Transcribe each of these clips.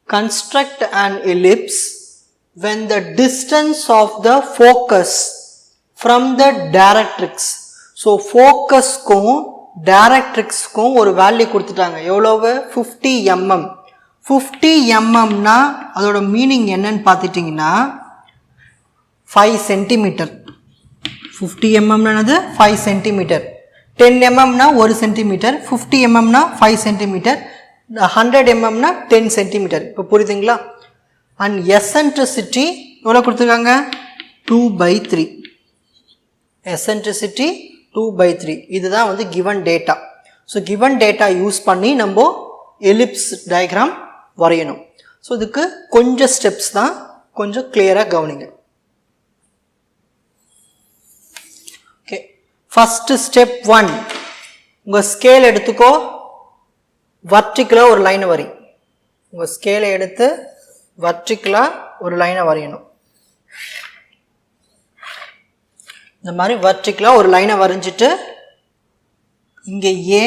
construct an ellipse when the distance of the focus from the directrix. So focus க்கும் directrix க்கும் ஒரு value கொடுத்துட்டாங்க. எவ்வளவு? 50 mm. 50 mm னா அதோட மீனிங் என்னன்னு பார்த்துட்டீங்கன்னா 5 cm. 50 mm னானது 5 cm. 10 mm னா 1 cm. 50 mm னா 5 cm. 100 mm னா 10 cm. இப்போ புரியுதுங்களா? and eccentricity எவ்வளோ கொடுத்துருக்காங்க? 2/3. eccentricity 2/3. இதுதான் வந்து given data. So given data use பண்ணி நம்ம எலிப்ஸ் டயக்ராம் வரையணும். ஸோ இதுக்கு கொஞ்சம் ஸ்டெப்ஸ் தான், கொஞ்சம் கிளியராக கவனிங்க. ஓகே, ஃபஸ்ட்டு ஸ்டெப் 1, உங்கள் ஸ்கேல் எடுத்துக்கோ, வர்டிக்கலாக ஒரு லைனை வரி. உங்கள் ஸ்கேலை எடுத்து வர்டிக்கலாக ஒரு லைனை வரையணும். இந்த மாதிரி வர்டிக்கலாக ஒரு லைனை வரைஞ்சிட்டு இங்கே ஏ,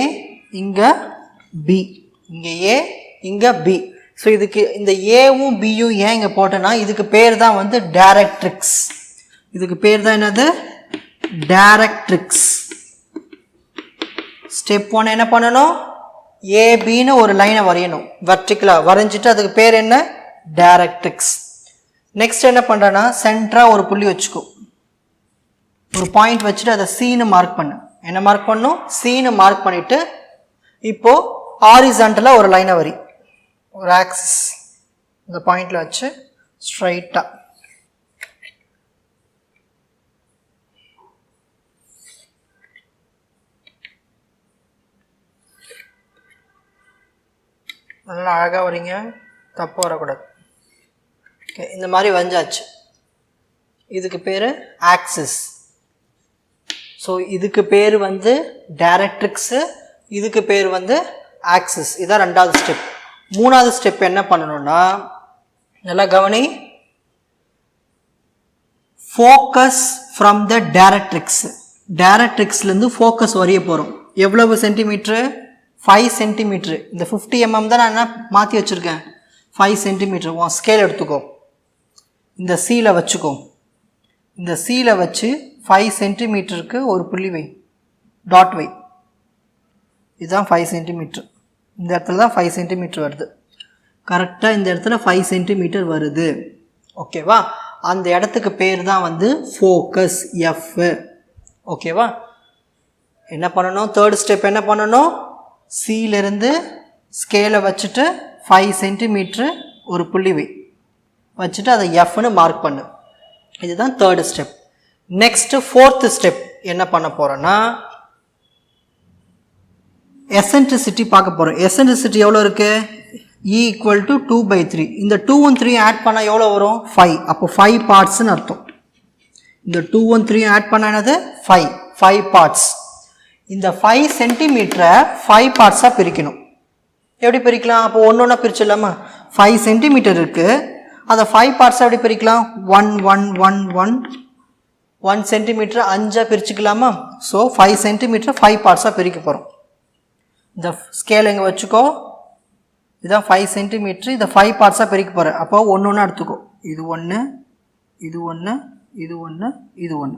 இங்கே பி, இங்கே ஏ, இங்கே பி. ஸோ இதுக்கு இந்த ஏவும் பியும் ஏன் இங்கே போட்டேன்னா இதுக்கு பேர் தான் வந்து டைரக்ட்ரிக்ஸ். இதுக்கு பேர் தான் என்னது? டைரக்ட்ரிக்ஸ். ஸ்டெப் 1 என்ன பண்ணணும்? ஏபின்னு ஒரு லைனை வரையணும் வர்டிக்கலாக. வரைஞ்சிட்டு அதுக்கு பேர் என்ன? டைரக்ட்ரிக்ஸ். நெக்ஸ்ட் என்ன பண்ணுறேன்னா சென்டராக ஒரு புள்ளி வச்சுக்கோ, ஒரு பாயிண்ட் வச்சுட்டு அதை சீனு மார்க் பண்ணு. என்ன மார்க் பண்ணும்? சீனு மார்க் பண்ணிவிட்டு இப்போது ஹாரிசான்டலாக ஒரு லைனை வரி, ஒரு ஆக்சிஸ் இந்த பாயிண்டில் வச்சு ஸ்ட்ரைட்டாக. நல்லா அழகாக வரீங்க, தப்பு வரக்கூடாது. ஓகே, இந்த மாதிரி வரைஞ்சாச்சு. இதுக்கு பேர் ஆக்சிஸ். ஸோ இதுக்கு பேர் வந்து டைரக்ட்ரிக்ஸு, இதுக்கு பேர் வந்து ஆக்சிஸ். இதான் ரெண்டாவது ஸ்டெப். மூணாவது ஸ்டெப் என்ன பண்ணணும்னா, நல்லா கவனி, ஃபோக்கஸ் ஃப்ரம் த டைரக்ட்ரிக்ஸ். டைரக்ட்ரிக்ஸ்லேருந்து ஃபோக்கஸ் வரைய போகிறோம். எவ்வளவு சென்டிமீட்ரு? 5 சென்டிமீட்ரு. இந்த 50 mm தான் நான் என்ன மாற்றி வச்சுருக்கேன், 5 சென்டிமீட்ரு. உன் ஸ்கேல் எடுத்துக்கோ, இந்த சீலை வச்சுக்கோ. இந்த சீலை வச்சு 5 சென்டிமீட்டருக்கு ஒரு புள்ளி வை, டாட் வை. இதுதான் 5 சென்டிமீட்ரு. இந்த இடத்துல தான் 5 சென்டிமீட்ரு வருது. கரெக்டாக இந்த இடத்துல 5 சென்டிமீட்டர் வருது. ஓகேவா? அந்த இடத்துக்கு பேர் தான் வந்து ஃபோக்கஸ், எஃப். ஓகேவா? என்ன பண்ணணும்? தேர்ட் ஸ்டெப் என்ன பண்ணணும்? சீலிருந்து ஸ்கேலை வச்சுட்டு 5 சென்டிமீட்ரு ஒரு புள்ளி வை, வச்சுட்டு அதை எஃப்னு மார்க் பண்ணு. இதுதான் third step. Next fourth step என்ன பண்ண போகிறோன்னா எசென்ட்ரிசிட்டி பார்க்க போகிறோம். எசென்ட்ரிசிட்டி எவ்வளோ இருக்குது? E = 2/3. இந்த 2 3 ஆட் பண்ணால் எவ்வளோ வரும்? 5. அப்போ 5 பார்ட்ஸ்ன்னு அர்த்தம். இந்த 2 3 ஆட் பண்ணால் என்னது? 5 பார்ட்ஸ். இந்த 5 சென்டிமீட்டரை 5 பார்ட்ஸாக பிரிக்கணும். எப்படி பிரிக்கலாம்? அப்போ ஒன்று ஒன்றா பிரிச்சிடலாமா? 5 சென்டிமீட்டர் இருக்குது, அதை 5 பார்ட்ஸாக எப்படி பிரிக்கலாம்? 1 1 1 1 1 சென்டிமீட்டர் 5ஆக பிரிச்சுக்கலாமா? ஸோ 5 சென்டிமீட்டர் 5 பார்ட்ஸாக பிரிக்க போகிறோம். இந்த ஸ்கேல் எங்கே வச்சுக்கோ, இதுதான் 5 சென்டிமீட்ரு, இதை 5 பார்ட்ஸாக பிரிக்க போகிறேன். அப்போ ஒன்று ஒன்றா எடுத்துக்கோ. இது 1, இது 1, இது 1, இது 1.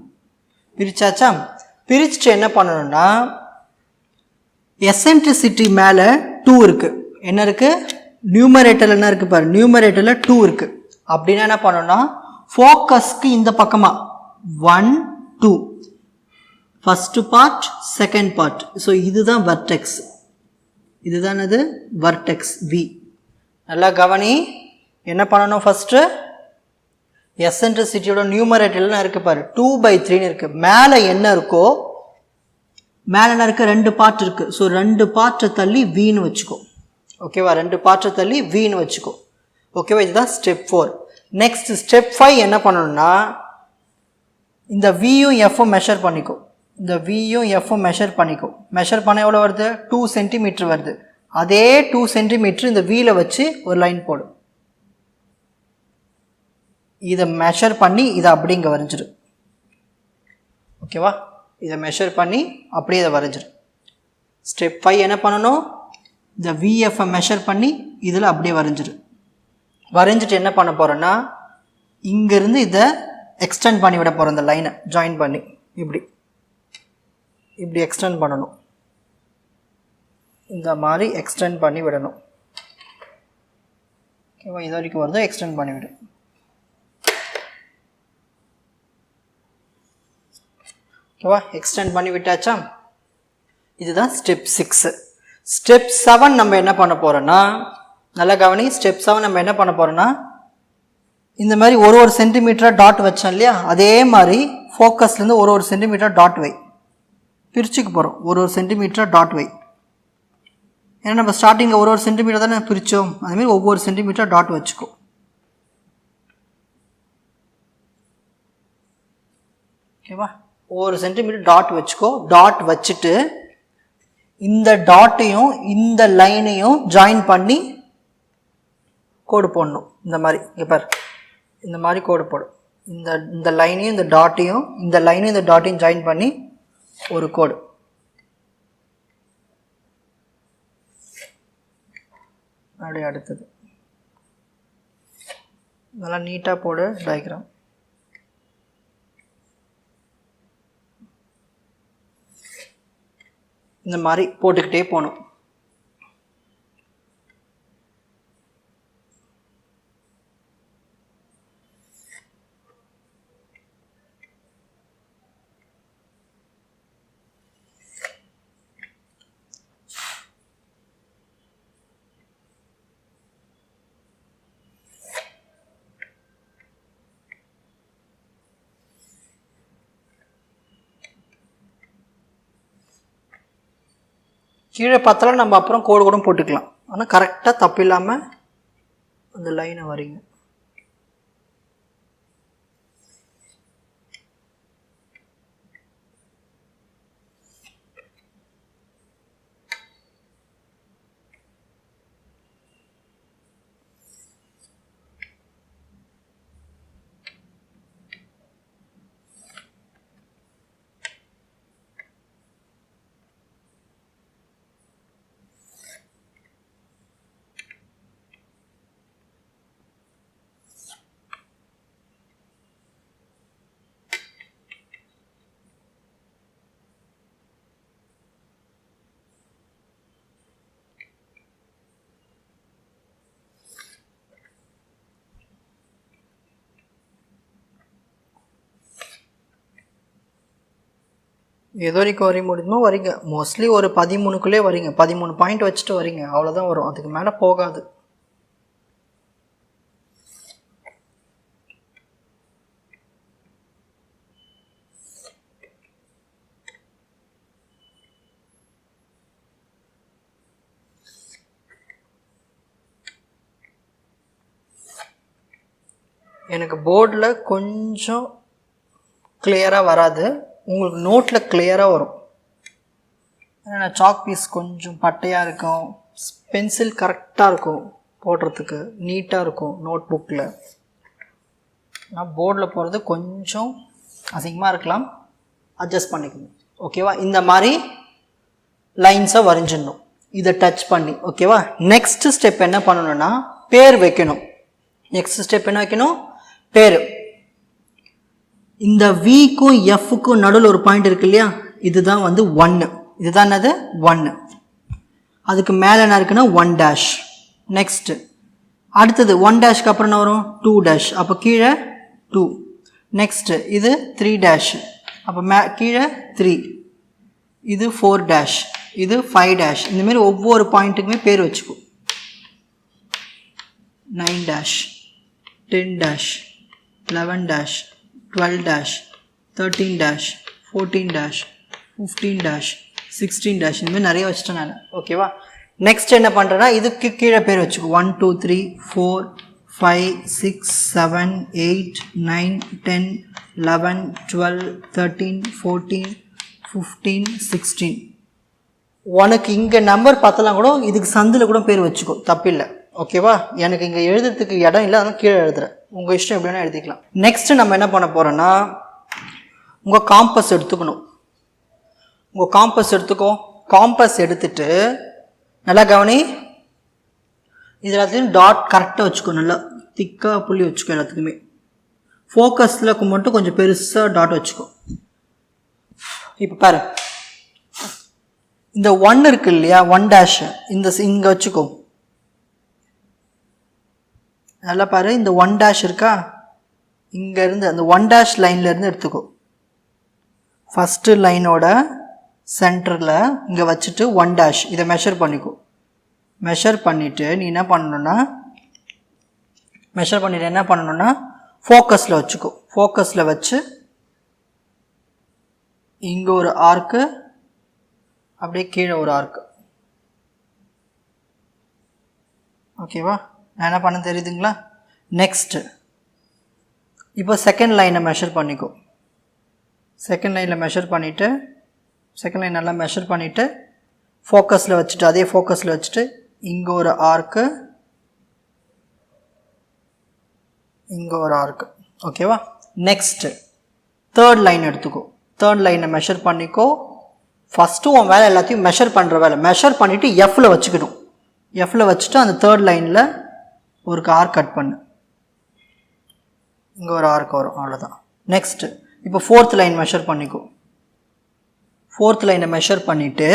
பிரிச்சாச்சா? பிரிச்சுட்டு என்ன பண்ணணும்னா எசென்ட்ரிசிட்டி மேலே 2 இருக்குது. என்ன இருக்குது? நியூமரேட்டரில் என்ன இருக்குது பாரு, நியூமரேட்டரில் 2 இருக்குது. அப்படின்னா என்ன பண்ணணும்னா ஃபோக்கஸ்க்கு இந்த பக்கமாக 1 2, first part, second part. So இதுதான் வர்டெக்ஸ். இதுதான் அது வர்டெக்ஸ் வி. நல்லா கவனி, என்ன பண்ணணும்? ஃபஸ்ட்டு எசென்ட்ரிசிட்டியோட நியூமரேட்டர்லாம் இருக்குது பாரு, 2/3 இருக்குது. மேலே என்ன இருக்கோ, மேலே என்ன இருக்குது? 2 பார்ட் இருக்குது. ஸோ 2 பார்ட்டை தள்ளி வீன்னு வச்சுக்கோ. ஓகேவா? 2 பார்ட்டை தள்ளி வீன்னு வச்சுக்கோ. ஓகேவா? இதுதான் ஸ்டெப் 4. நெக்ஸ்ட் ஸ்டெப் 5 என்ன பண்ணணும்னா இந்த வியும் எஃப்பும் மெஷர் பண்ணிக்கோ. இந்த வியும் எஃப்பும் மெஷர் பண்ணிக்கோ. மெஷர் பண்ண எவ்வளோ வருது? 2 சென்டிமீட்ரு வருது. அதே 2 சென்டிமீட்ரு இந்த வீலை வச்சு ஒரு லைன் போடு. இதை மெஷர் பண்ணி இதை அப்படி இங்கே வரைஞ்சிரு. ஓகேவா? இதை மெஷர் பண்ணி அப்படியே இதை வரைஞ்சிரு. ஸ்டெப் 5 என்ன பண்ணணும்? இந்த விஎஃப்பை மெஷர் பண்ணி இதில் அப்படியே வரைஞ்சிரு. வரைஞ்சிட்டு என்ன பண்ண போகிறேன்னா இங்கேருந்து இதை எக்ஸ்டெண்ட் பண்ணி விட போகிறேன். இந்த லைனை ஜாயின் பண்ணி இப்படி எக்ஸ்டெண்ட் பண்ணணும். இந்த மாதிரி எக்ஸ்டெண்ட் பண்ணி விடணும். ஓகேவா? இது வரைக்கும் வருதோ எக்ஸ்டெண்ட் பண்ணி விடு. ஓகேவா? எக்ஸ்டெண்ட் பண்ணி விட்டாச்சா? இதுதான் ஸ்டெப் 6. ஸ்டெப் 7 நம்ம என்ன பண்ண போகிறோன்னா, நல்லா கவனி, ஸ்டெப் 7 நம்ம என்ன பண்ண போகிறோன்னா இந்த மாதிரி ஒரு சென்டிமீட்டராக டாட் வச்சோம் இல்லையா, அதே மாதிரி ஃபோக்கஸ்லேருந்து ஒரு சென்டிமீட்டர் டாட் வை. பிரிச்சுக்க போகிறோம். ஒரு சென்டிமீட்டராக டாட் வை. ஏன்னா நம்ம ஸ்டார்டிங்கில் ஒரு சென்டிமீட்டர் தானே பிரித்தோம், அதுமாரி ஒவ்வொரு சென்டிமீட்டர் டாட் வச்சுக்கோ. ஓகேவா? ஒவ்வொரு சென்டிமீட்டர் டாட் வச்சுக்கோ. டாட் வச்சுட்டு இந்த டாட்டையும் இந்த லைனையும் ஜாயின் பண்ணி கோடு போடணும். இந்த மாதிரி இங்கே பாரு, இந்த மாதிரி கோடு போடும். இந்த லைனையும் இந்த டாட்டையும் இந்த லைனையும் இந்த டாட்டையும் ஜாயின் பண்ணி ஒரு கோடு. அப்படியே அடுத்தது நல்லா நீட்டாக போடு டயக்ராம். இந்த மாதிரி போட்டுக்கிட்டே போகணும். கீழே பார்த்தாலும் நம்ம அப்புறம் கோடு கூட போட்டுக்கலாம். ஆனால் கரெக்டாக தப்பு இல்லாமல் அந்த லைனை வரீங்க. எது வரைக்கும் வரைய முடியுமோ வரீங்க. மோஸ்ட்லி ஒரு 13க்குள்ளே வரீங்க. 13 பாயிண்ட் வச்சுட்டு வரீங்க, அவ்வளோதான் வரும். அதுக்கு மேலே போகாது. எனக்கு போர்டில் கொஞ்சம் கிளியராக வராது, உங்களுக்கு நோட்டில் கிளியராக வரும். ஏன்னா சாக் பீஸ் கொஞ்சம் பட்டையாக இருக்கும், பென்சில் கரெக்டாக இருக்கும் போடுறதுக்கு, நீட்டாக இருக்கும் நோட் புக்கில். நான் போர்டில் போகிறது கொஞ்சம் அசிங்கமாக இருக்கலாம், அட்ஜஸ்ட் பண்ணிக்கணும். ஓகேவா? இந்த மாதிரி லைன்ஸை வரைஞ்சிடணும் இதை டச் பண்ணி. ஓகேவா? நெக்ஸ்ட் ஸ்டெப் என்ன பண்ணணும்னா பேர் வைக்கணும். நெக்ஸ்ட் ஸ்டெப் என்ன வைக்கணும்? பேர். இந்த விக்கும் எஃப்க்கும் நடுவில் ஒரு பாயிண்ட் இருக்கு இல்லையா, இதுதான் வந்து 1. இதுதான் என்னது? 1. அதுக்கு மேலே என்ன இருக்குன்னா 1 டேஷ். நெக்ஸ்ட் அடுத்தது 1 டேஷ்க்கு அப்புறம் என்ன வரும்? 2 டேஷ். அப்போ கீழே 2. நெக்ஸ்ட் இது 3 டேஷ். அப்போ கீழே 3. இது 4 டேஷ். இது 5 டேஷ். இந்தமாரி ஒவ்வொரு பாயிண்ட்டுக்குமே பேர் வச்சுக்கோ. 9 dash, 10 dash, 11 dash, 12 dash, 13 dash, 14 dash, 15 dash, 16 dash. இந்தமாதிரி நிறைய வச்சுட்டேன் நான். ஓகேவா? நெக்ஸ்ட் என்ன பண்ணுறேன்னா இதுக்கு கீழே பேர் வச்சுக்கோ. 1 2 3 4 5 6 7 8 9 10 11 12 13 14 15 16. உனக்கு இங்கே நம்பர் பார்த்தலாம் கூட இதுக்கு சந்தில் கூட பேர் வச்சுக்கோ, தப்பில்லை. ஓகேவா? எனக்கு இங்கே எழுதுறதுக்கு இடம் இல்லை, அதனால் கீழே எழுதுறேன். உங்கள் இஷ்டம் எப்படின்னா எழுதிக்கலாம். நெக்ஸ்ட்டு நம்ம என்ன பண்ண போகிறோன்னா உங்கள் காம்பஸ் எடுத்துக்கணும். உங்கள் காம்பஸ் எடுத்துக்கோ. காம்பஸ் எடுத்துட்டு நல்லா கவனி, இது எல்லாத்தையும் டாட் கரெக்டாக வச்சுக்கோ. நல்லா திக்காக புள்ளி வச்சுக்கோ எல்லாத்துக்குமே. ஃபோக்கஸில் மட்டும் கொஞ்சம் பெருசாக டாட் வச்சுக்கோ. இப்போ பாரு, இந்த 1 இருக்கு இல்லையா, 1' இந்த இங்கே வச்சுக்கோ. நல்லா பாரு, இந்த 1' இருக்கா, இங்கேருந்து அந்த 1' லைன்லேருந்து எடுத்துக்கோ. ஃபஸ்ட்டு லைனோட சென்டரில் இங்கே வச்சுட்டு 1' இதை மெஷர் பண்ணிக்கோ. மெஷர் பண்ணிவிட்டு நீ என்ன பண்ணணுன்னா ஃபோக்கஸில் வச்சுக்கோ. ஃபோக்கஸில் வச்சு இங்கே ஒரு ஆர்க்கு, அப்படியே கீழே ஒரு ஆர்க்கு. ஓகேவா? நான் என்ன பண்ண தெரியுதுங்களா? நெக்ஸ்ட்டு இப்போ செகண்ட் லைனை மெஷர் பண்ணிக்கோ. செகண்ட் லைனில் மெஷர் பண்ணிவிட்டு, செகண்ட் லைன் நல்லா மெஷர் பண்ணிவிட்டு ஃபோக்கஸில் வச்சுட்டு, அதே ஃபோக்கஸில் வச்சுட்டு இங்கே ஒரு ஆர்க்கு, இங்கே ஒரு ஆர்க்கு. ஓகேவா? நெக்ஸ்ட்டு தேர்ட் லைன் எடுத்துக்கோ. தேர்ட் லைனை மெஷர் பண்ணிக்கோ. ஃபஸ்ட்டு உன் வேலை எல்லாத்தையும் மெஷர் பண்ணுற வேலை. மெஷர் பண்ணிவிட்டு எஃப்பில் வச்சுக்கணும். எஃப்பில் வச்சுட்டு அந்த தேர்ட் லைனில் ஒரு ஆர்க் கட் பண்ணு. இங்கே ஒரு ஆர்க் வரும், அவ்வளோதான். நெக்ஸ்ட்டு இப்போ ஃபோர்த் லைன் மெஷர் பண்ணிக்கோ. ஃபோர்த் லைனை மெஷர் பண்ணிவிட்டு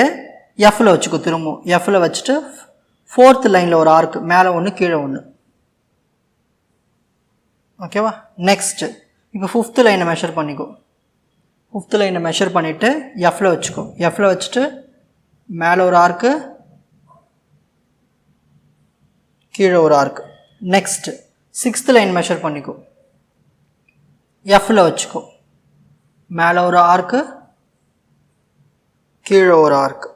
எஃப்பில் வச்சுக்கோ. திரும்பவும் எஃப்பில் வச்சுட்டு ஃபோர்த் லைனில் ஒரு ஆர்க்கு, மேலே ஒன்று கீழே ஒன்று. ஓகேவா? நெக்ஸ்ட்டு இப்போ ஃபிஃப்த் லைனை மெஷர் பண்ணிக்கோ. ஃபிஃப்த் லைனை மெஷர் பண்ணிவிட்டு எஃப்பில் வச்சுக்கோ. எஃப்பில் வச்சுட்டு மேலே ஒரு ஆர்க்கு, கீழே ஒரு ஆர்க்கு. நெக்ஸ்ட்டு சிக்ஸ்த் லைன் மெஷர் பண்ணிக்கோ. எஃப்பில் வச்சுக்கோ. மேலே ஒரு ஆர்க்கு, கீழே ஒரு ஆர்க்கு.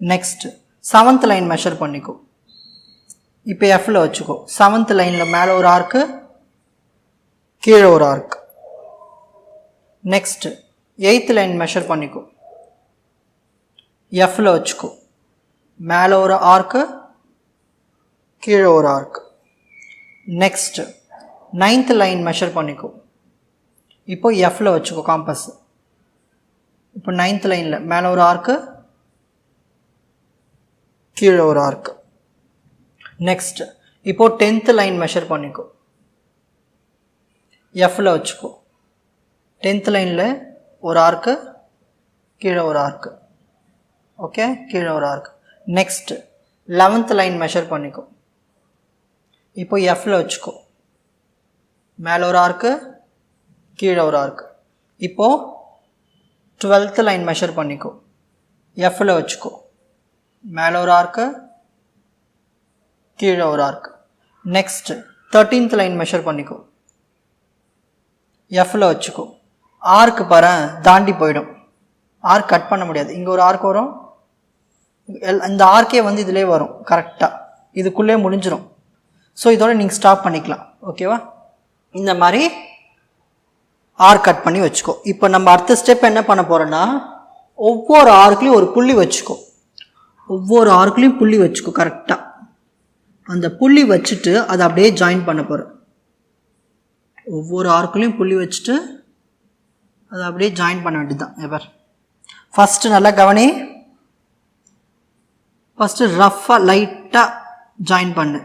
நெக்ஸ்ட்டு செவன்த் லைன் மெஷர் பண்ணிக்கோ. இப்போ எஃப்பில் வச்சுக்கோ. செவன்த் லைனில் மேலே ஒரு ஆர்க்கு, கீழே ஒரு ஆர்க்கு. நெக்ஸ்ட்டு எயித்து லைன் மெஷர் பண்ணிக்கோ. எஃப்பில் வச்சுக்கோ. மேலே ஒரு ஆர்க்கு, கீழே ஒரு ஆர்க்கு. நெக்ஸ்ட்டு நைன்த் லைன் மெஷர் பண்ணிக்கோ. இப்போ எஃப்பில் வச்சுக்கோ காம்பஸ். இப்போ நைன்த் லைனில் மேலே ஒரு ஆர்க்கு, கீழே ஒரு ஆர்க்கு. நெக்ஸ்ட் இப்போது 10th லைன் மெஷர் பண்ணிக்கோ. எஃப்பில் வச்சுக்கோ. 10th லைனில் ஒரு ஆர்க்கு, கீழே ஒரு ஆர்க்கு. ஓகே, கீழே ஒரு ஆர்க்கு. நெக்ஸ்ட் 11th லைன் மெஷர் பண்ணிக்கோ. இப்போ எஃப்பில் வச்சுக்கோ. மேலே ஒரு ஆர்க்கு, கீழே ஒரு ஆர்க்கு. இப்போது 12th லைன் மெஷர் பண்ணிக்கோ. எஃப்பில் வச்சுக்கோ. மேலே ஒரு ஆர்க்கு, கீழே ஒரு ஆர்க்கு. நெக்ஸ்ட் 13th லைன் மெஷர் பண்ணிக்கோ. எஃப்பில் வச்சுக்கோ. ஆர்க்கு பாரு தாண்டி போயிடும். ஆர்க் கட் பண்ண முடியாது. இங்கே ஒரு ஆர்க் வரும், இந்த ஆர்க்கே வந்து இதிலே வரும் கரெக்டாக, இதுக்குள்ளே முடிஞ்சிடும். ஸோ இதோட நீங்கள் ஸ்டாப் பண்ணிக்கலாம். ஓகேவா? இந்த மாதிரி ஆர்க் கட் பண்ணி வச்சுக்கோ. இப்போ நம்ம அடுத்த ஸ்டெப் என்ன பண்ண போகிறோன்னா, ஒவ்வொரு ஆர்க்லேயும் ஒரு புள்ளி வச்சுக்கோ. ஒவ்வொரு ஆர்க்லேயும் புள்ளி வச்சுக்கோ கரெக்டாக. அந்த புள்ளி வச்சுட்டு அதை அப்படியே ஜாயின் பண்ண போகிறோம். ஒவ்வொரு ஆர்க்லேயும் புள்ளி வச்சுட்டு அதை அப்படியே ஜாயின் பண்ண வேண்டியது தான். எவர் ஃபஸ்ட்டு நல்லா கவனி. ஃபஸ்ட்டு ரஃப்பாக லைட்டாக ஜாயின் பண்ணு.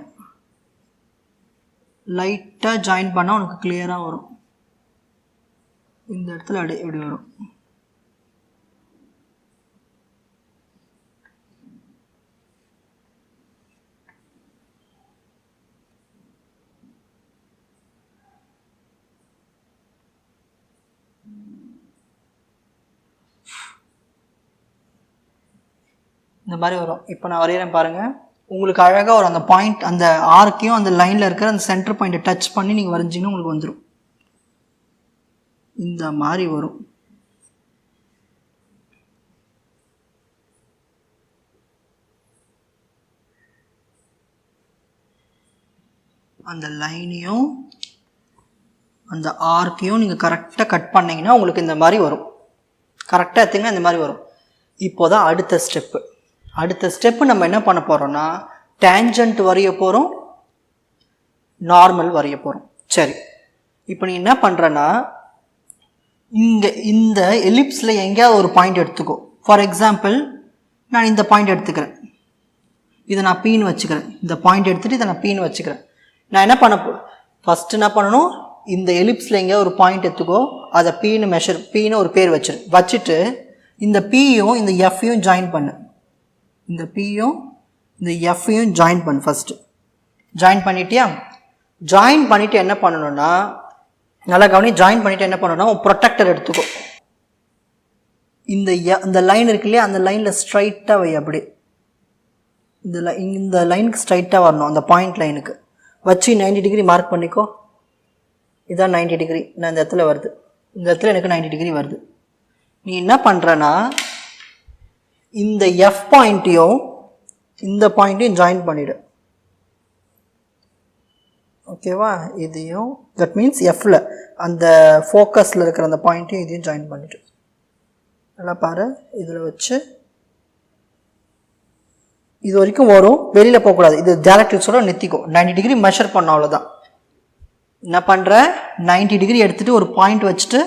லைட்டாக ஜாயின் பண்ணால் உனக்கு கிளியராக வரும். இந்த இடத்துல அப்படியே எப்படி வரும். இந்த மாதிரி வரும். இப்போ நான் வரைகிறேன் பாருங்கள். உங்களுக்கு அழகாக வரும். அந்த பாயிண்ட், அந்த ஆர்க்கையும் அந்த லைனில் இருக்கிற அந்த சென்டர் பாயிண்ட்டை டச் பண்ணி நீங்கள் வரைஞ்சிங்கன்னா உங்களுக்கு வந்துடும். இந்த மாதிரி வரும். அந்த லைனையும் அந்த ஆர்க்கையும் நீங்கள் கரெக்டாக கட் பண்ணிங்கன்னா உங்களுக்கு இந்த மாதிரி வரும். கரெக்டாக எடுத்திங்கன்னா இந்த மாதிரி வரும். இப்போ தான் அடுத்த ஸ்டெப்பு. அடுத்த ஸ்டெப்பு நம்ம என்ன பண்ண போகிறோம்னா, டேஞ்சன்ட் வரைய போகிறோம், நார்மல் வரைய போகிறோம். சரி, இப்போ நீ என்ன பண்ணுறன்னா, இங்கே இந்த எலிப்ஸில் எங்கேயாவது ஒரு பாயிண்ட் எடுத்துக்கோ. ஃபார் எக்ஸாம்பிள் நான் இந்த பாயிண்ட் எடுத்துக்கிறேன், இதை நான் பீன்னு வச்சுக்கிறேன். இந்த பாயிண்ட் எடுத்துகிட்டு இதை நான் பீன்னு வச்சுக்கிறேன். நான் என்ன ஃபஸ்ட்டு என்ன பண்ணணும், இந்த எலிப்ஸில் எங்கேயா ஒரு பாயிண்ட் எடுத்துக்கோ, அதை பீன்னு ஒரு பேர் வச்சுட்டு இந்த பியும் இந்த எஃப்ஐயும் ஜாயின் பண்ணு. இந்த பியும் இந்த எஃப்ஐயும் ஜாயின் பண்ணு. ஃபஸ்ட்டு ஜாயின் பண்ணிட்டியா? ஜாயின் பண்ணிவிட்டு என்ன பண்ணணும்னா, நல்லா கவனி, ஜாயின் பண்ணிவிட்டு என்ன பண்ணணும்னா உன் ப்ரொடெக்டர் எடுத்துக்கோ. இந்த லைன் இருக்கு இல்லையா, அந்த லைனில் ஸ்ட்ரைட்டாக வை. அப்படி இந்த லைனுக்கு ஸ்ட்ரைட்டாக வரணும், அந்த பாயிண்ட் லைனுக்கு வச்சு 90 டிகிரி மார்க் பண்ணிக்கோ. இதான் 90 டிகிரி. நான் இந்த இடத்துல வருது, இந்த இடத்துல எனக்கு 90 டிகிரி வருது. நீ என்ன பண்ணுறன்னா, இந்த எஃப் பாயிண்ட்டையும் இந்த பாயிண்ட்டையும் ஜாயின் பண்ணிவிடு. ஓகேவா? இதையும், தட் மீன்ஸ் எஃப்பில் அந்த ஃபோக்கஸில் இருக்கிற அந்த பாயிண்ட்டையும் இதையும் ஜாயின் பண்ணிவிடு. நல்லா பாரு, இதில் வச்சு இது வரைக்கும் வரும், வெளியில் போகக்கூடாது. இது டேரக்ட்ரிக்ஸோட நிறுத்திக்கும். 90 டிகிரி மெஷர் பண்ண, அவ்வளோதான். என்ன பண்ணுற, 90 டிகிரி எடுத்துகிட்டு ஒரு பாயிண்ட் வச்சுட்டு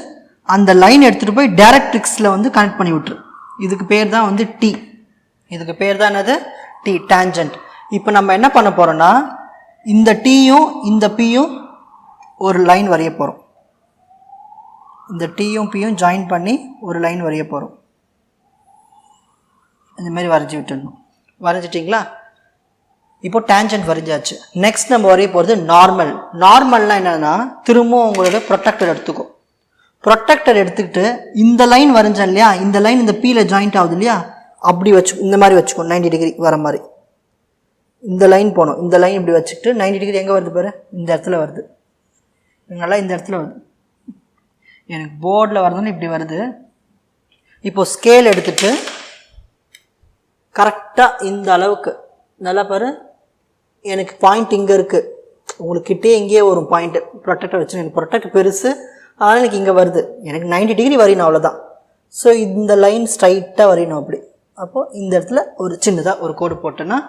அந்த லைன் எடுத்துகிட்டு போய் டேரக்ட்ரிக்ஸில் வந்து கனெக்ட் பண்ணி விட்டுரு. இதுக்கு பேர் தான் வந்து டி. இதுக்கு பேர் தான் என்னது? டி, டேஞ்சன்ட். இப்போ நம்ம என்ன பண்ண போகிறோன்னா, இந்த டீயும் இந்த பியும் ஒரு லைன் வரைய போகிறோம். இந்த டீயும் பியும் ஜாயின் பண்ணி ஒரு லைன் வரைய போகிறோம். இந்த மாதிரி வரைஞ்சி விட்டுடணும். வரைஞ்சிட்டிங்களா? இப்போ டேஞ்சன்ட் வரைஞ்சாச்சு. நெக்ஸ்ட் நம்ம வரைய போகிறது நார்மல். நார்மல்னால் என்னென்னா, திரும்பவும் உங்களோட ப்ரொடெக்டர் எடுத்துக்கோ. ப்ரொடெக்டர் எடுத்துக்கிட்டு இந்த லைன் வரைஞ்சேன் இல்லையா, இந்த லைன் இந்த பியில் ஜாயிண்ட் ஆகுது இல்லையா, அப்படி இந்த மாதிரி வச்சுக்கோ. 90 டிகிரி வர மாதிரி இந்த லைன் போகணும். இந்த லைன் இப்படி வச்சுக்கிட்டு 90 டிகிரி எங்கே வருது பாரு, இந்த இடத்துல வருது. நல்லா இந்த இடத்துல வருது. எனக்கு போர்டில் வரதுன்னு இப்படி வருது. இப்போது ஸ்கேல் எடுத்துகிட்டு கரெக்டாக இந்த அளவுக்கு நல்லா பாரு, எனக்கு பாயிண்ட் இங்கே இருக்குது, உங்களுக்கிட்டே எங்கேயே வரும் பாயிண்ட்டு. ப்ரொடெக்டர் வச்சு எனக்கு ப்ரொடெக்ட் பெருசு, அதனால் எனக்கு இங்கே வருது. எனக்கு 90 டிகிரி வரையணும், அவ்வளோதான். ஸோ இந்த லைன் ஸ்ட்ரைட்டாக வரையணும் அப்படி. அப்போது இந்த இடத்துல ஒரு சின்னதாக ஒரு கோடு போட்டோன்னா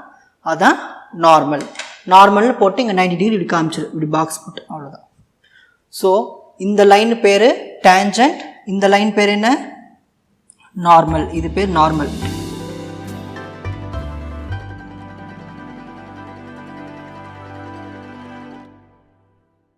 அதான் நார்மல். நார்மல்னு போட்டு இங்கே 90 டிகிரி இப்படி காமிச்சிரு, இப்படி பாக்ஸ் போட்டு, அவ்வளோதான். ஸோ இந்த லைன் பேர் டேஞ்சன்ட், இந்த லைன் பேர் என்ன? நார்மல். இது பேர் நார்மல்.